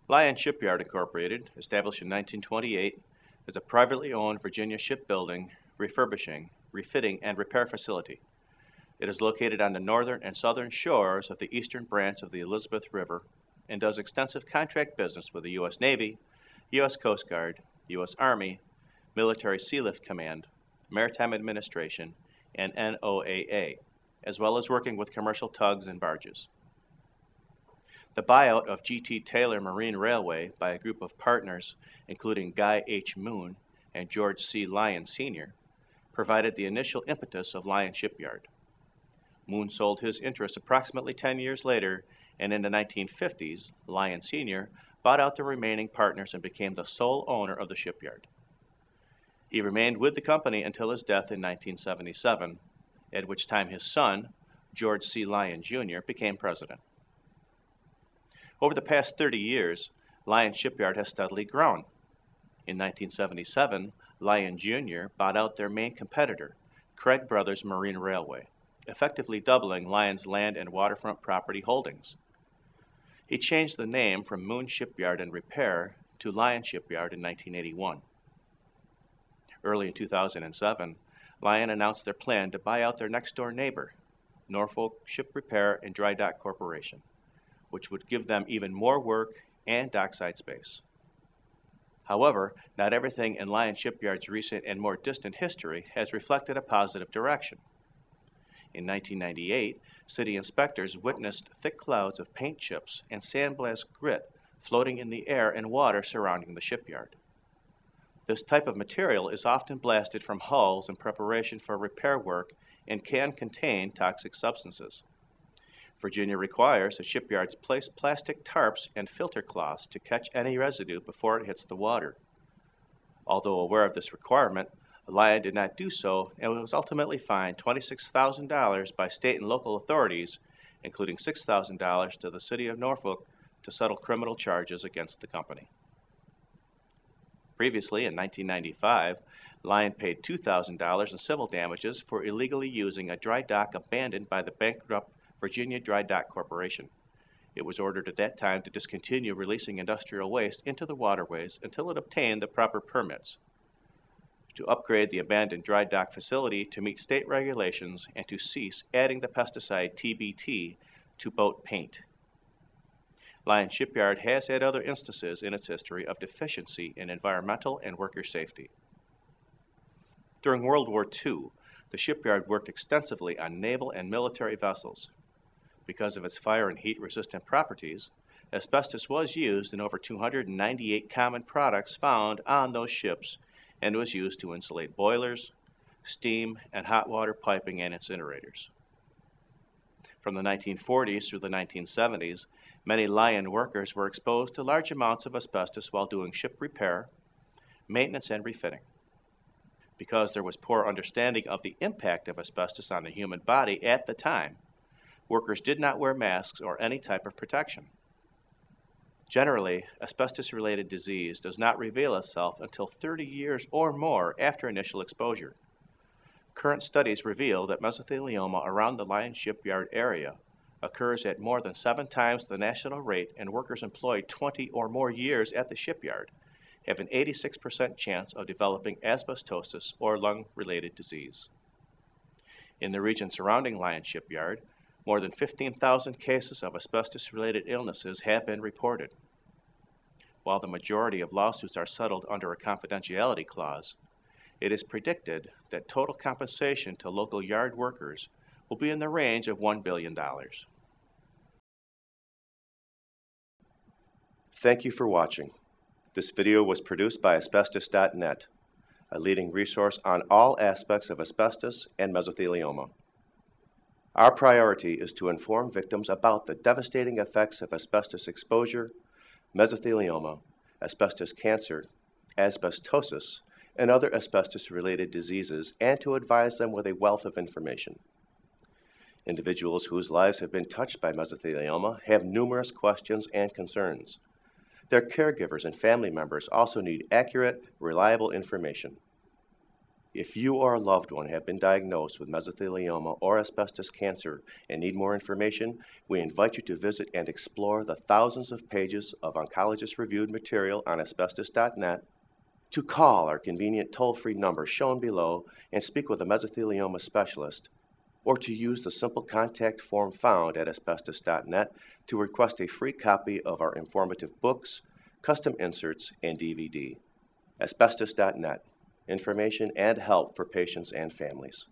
Lyon Shipyard Incorporated, established in 1928, is a privately owned Virginia shipbuilding, refurbishing, refitting, and repair facility. It is located on the northern and southern shores of the eastern branch of the Elizabeth River and does extensive contract business with the U.S. Navy, U.S. Coast Guard, U.S. Army, Military Sealift Command, Maritime Administration, and NOAA, as well as working with commercial tugs and barges. The buyout of G.T. Taylor Marine Railway by a group of partners, including Guy H. Moon and George C. Lyon Sr., provided the initial impetus of Lyon Shipyard. Moon sold his interest approximately 10 years later, and in the 1950s, Lyon Sr. bought out the remaining partners and became the sole owner of the shipyard. He remained with the company until his death in 1977, at which time his son, George C. Lyon Jr., became president. Over the past 30 years, Lyon Shipyard has steadily grown. In 1977, Lyon Jr. bought out their main competitor, Craig Brothers Marine Railway, effectively doubling Lyon's land and waterfront property holdings. He changed the name from Moon Shipyard and Repair to Lyon Shipyard in 1981. Early in 2007, Lyon announced their plan to buy out their next-door neighbor, Norfolk Ship Repair and Dry Dock Corporation, which would give them even more work and dockside space. However, not everything in Lyon Shipyard's recent and more distant history has reflected a positive direction. In 1998, city inspectors witnessed thick clouds of paint chips and sandblast grit floating in the air and water surrounding the shipyard. This type of material is often blasted from hulls in preparation for repair work and can contain toxic substances. Virginia requires that shipyards place plastic tarps and filter cloths to catch any residue before it hits the water. Although aware of this requirement, Lyon did not do so and was ultimately fined $26,000 by state and local authorities, including $6,000 to the city of Norfolk to settle criminal charges against the company. Previously, in 1995, Lyon paid $2,000 in civil damages for illegally using a dry dock abandoned by the bankrupt Virginia Dry Dock Corporation. It was ordered at that time to discontinue releasing industrial waste into the waterways until it obtained the proper permits, to upgrade the abandoned dry dock facility to meet state regulations, and to cease adding the pesticide TBT to boat paint. Lyon Shipyard has had other instances in its history of deficiency in environmental and worker safety. During World War II, the shipyard worked extensively on naval and military vessels. Because of its fire and heat-resistant properties, asbestos was used in over 298 common products found on those ships and was used to insulate boilers, steam, and hot water piping and incinerators. From the 1940s through the 1970s, many Lyon workers were exposed to large amounts of asbestos while doing ship repair, maintenance, and refitting. Because there was poor understanding of the impact of asbestos on the human body at the time, workers did not wear masks or any type of protection. Generally, asbestos-related disease does not reveal itself until 30 years or more after initial exposure. Current studies reveal that mesothelioma around the Lyon Shipyard area occurs at more than 7 times the national rate, and workers employed 20 or more years at the shipyard have an 86% chance of developing asbestosis or lung-related disease. In the region surrounding Lyon Shipyard, more than 15,000 cases of asbestos-related illnesses have been reported. While the majority of lawsuits are settled under a confidentiality clause, it is predicted that total compensation to local yard workers will be in the range of $1 billion. Thank you for watching. This video was produced by Asbestos.Net, a leading resource on all aspects of asbestos and mesothelioma. Our priority is to inform victims about the devastating effects of asbestos exposure, mesothelioma, asbestos cancer, asbestosis, and other asbestos-related diseases, and to advise them with a wealth of information. Individuals whose lives have been touched by mesothelioma have numerous questions and concerns. Their caregivers and family members also need accurate, reliable information. If you or a loved one have been diagnosed with mesothelioma or asbestos cancer and need more information, we invite you to visit and explore the thousands of pages of oncologist-reviewed material on Asbestos.Net, to call our convenient toll-free number shown below and speak with a mesothelioma specialist, or to use the simple contact form found at Asbestos.Net to request a free copy of our informative books, custom inserts, and DVD. Asbestos.Net. Information and help for patients and families.